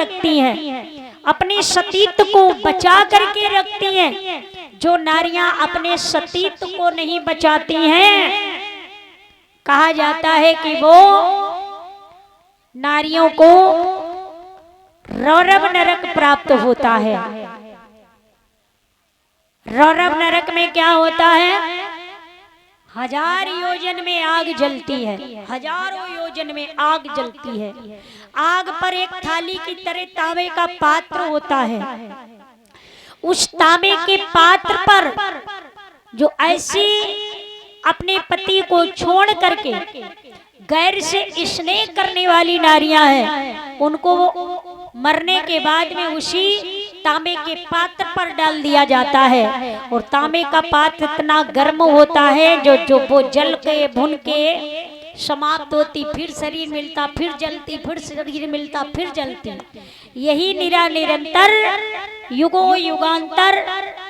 रखती हैं, अपने सतीत्व को बचा करके रखती हैं। जो नारियां अपने सतीत्व को नहीं बचाती हैं, कहा जाता है कि वो नारियों को रौरव नरक प्राप्त होता है। रौरव नरक में क्या होता है? 1000 योजन में आग जलती है, हजारों योजन में आग जलती है। आग पर एक थाली की तरह तांबे का पात्र होता है। उस तांबे के पात्र पर जो ऐसी अपने पति को छोड़ करके गैर से स्नेह करने वाली नारियां हैं, उनको वो मरने के बाद में उसी तांबे के पात्र पर डाल दिया जाता है। और तांबे का पात्र इतना गर्म होता है जो वो जल के भुन के समाप्त होती, फिर शरीर मिलता, फिर जलती, फिर शरीर मिलता, फिर जलती। यही निरंतर युगों युगांतर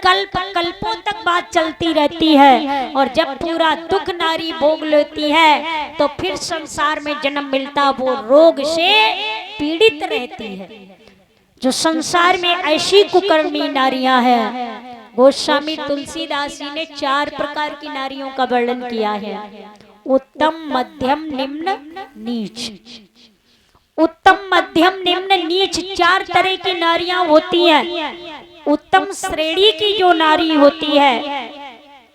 कल्प कल्पों तक बात चलती रहती है। और जब पूरा दुख नारी भोग लेती है तो फिर संसार में जन्म मिलता, वो रोग से पीड़ित रहती है। जो संसार में ऐसी कुकर्मी नारियां हैं, गोस्वामी तुलसीदास जी ने 4 प्रकार की नारियों का वर्णन किया है। उत्तम, मध्यम, निम्न, नीच। उत्तम, मध्यम, निम्न, नीच 4 तरह की नारियां होती हैं। उत्तम श्रेणी की जो नारी होती है,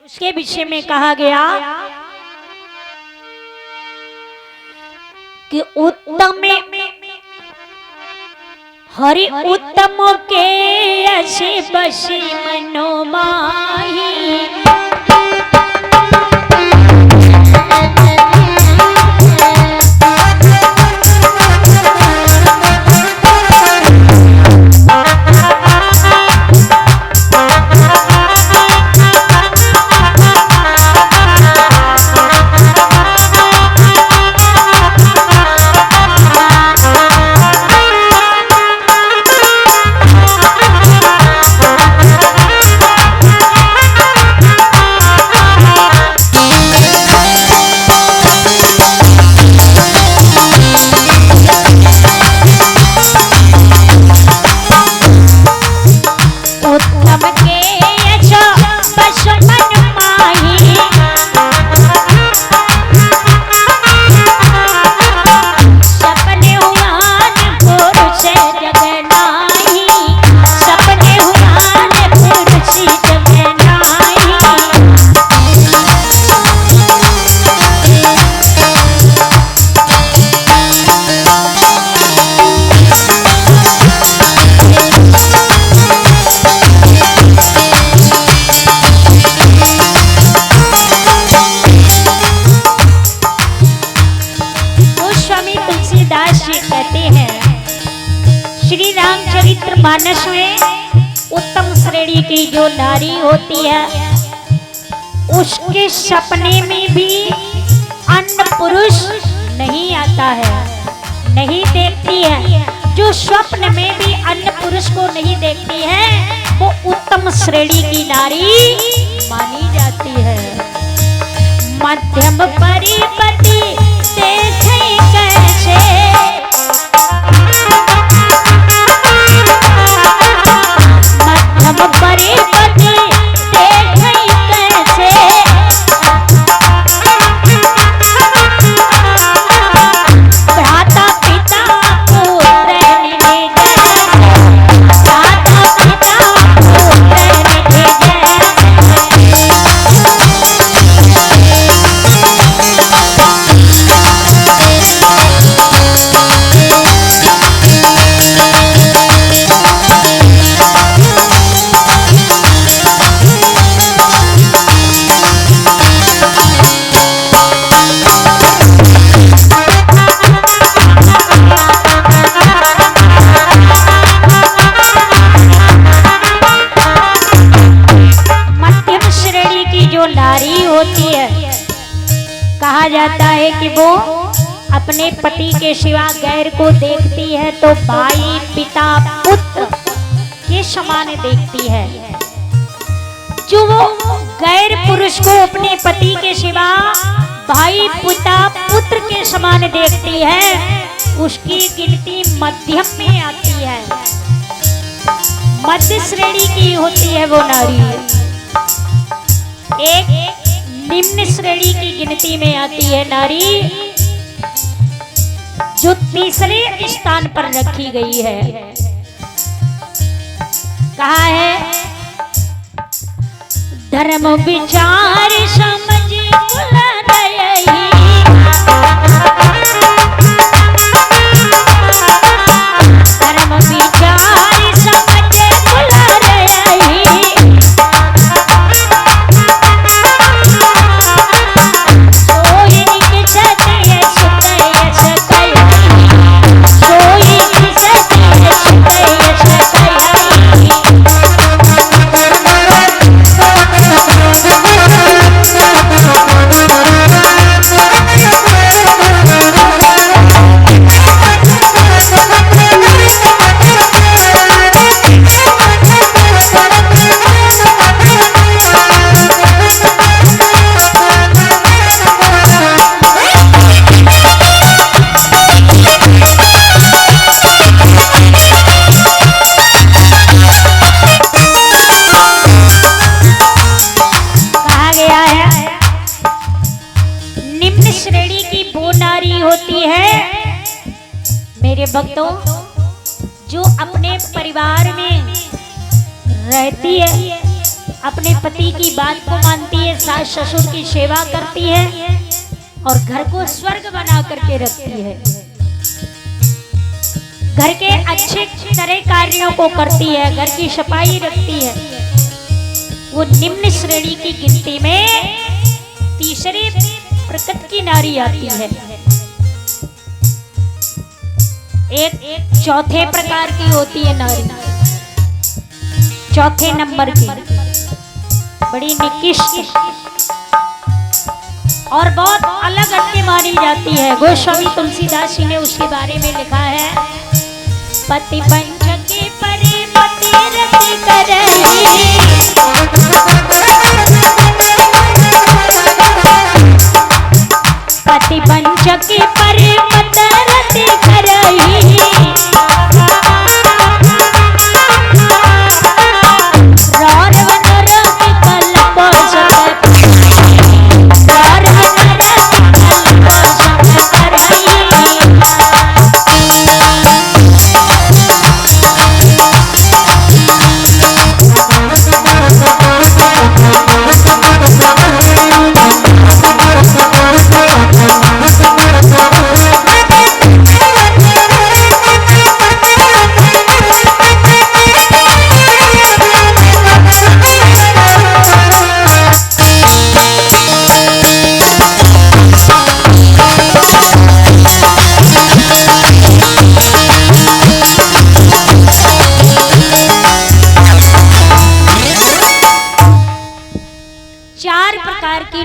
उसके विषय में कहा गया कि उत्तम हरि उत्तम के असे बसी मनोमाही। मानस में उत्तम श्रेणी की जो नारी होती है, उसके सपने में भी अन्य पुरुष नहीं आता है, नहीं देखती है। जो स्वप्न में भी अन्य पुरुष को नहीं देखती है, वो उत्तम श्रेणी की नारी मानी जाती है। मध्यम परिपति देखे कैसे, परिपति देखे कैसे, भ्राता पिता पुत्र निधि जैसे, भ्राता पिता पुत्र निधि कहा जाता है कि वो अपने पति के सिवा गैर को देखती है तो भाई पिता पुत्र के समान देखती है। जो वो गैर पुरुष को अपने पति के सिवा भाई पिता पुत्र के समान देखती है, उसकी गिनती मध्यम में आती है। मध्य श्रेणी की होती है वो नारी, एक निम्न श्रेणी की गिनती में आती है नारी, जो तीसरे स्थान पर रखी गई है। कहा है धर्म विचार समझ कुल रही, धर्म विचार समझ कुल रही, सोई किसते सुख यश कही, सोई किसते सुख यश कही। श्रेणी की वो नारी होती है मेरे भक्तों, जो अपने परिवार में रहती है, अपने पति की बात को मानती है, सास ससुर की सेवा करती है और घर को स्वर्ग बना करके रखती है, घर के अच्छे तरह कार्यों को करती है, घर की सफाई रखती है। वो निम्न श्रेणी की गिनती में तीसरे प्रकृति की नारी आती है। एक चौथे प्रकार की होती है नारी, चौथे नंबर की, बड़ी निकृष्ट और बहुत अलग हटके मानी जाती है। गोस्वामी तुलसीदास जी ने उसके बारे में लिखा है, पति पंचकी परि पति रति करही, पति पंचकी परि पति रति करही, रौरव नरक कल्प सत रौरव नरक कल्प सत करही।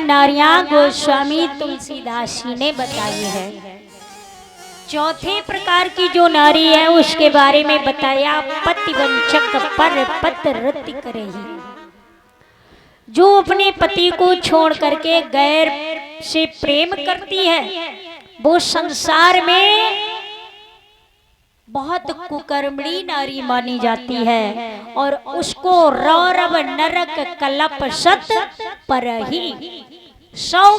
नारियां गोस्वामी तुलसीदास जी ने बताई है। चौथे प्रकार की जो नारी है उसके बारे में बताया, पतिवंचक पर पत रति करेही, जो अपने पति को छोड़ करके गैर से प्रेम करती है, वो संसार में बहुत कुकर्मणी नारी मानी जाती है और उसको रौरव नरक कलप सत परही, 100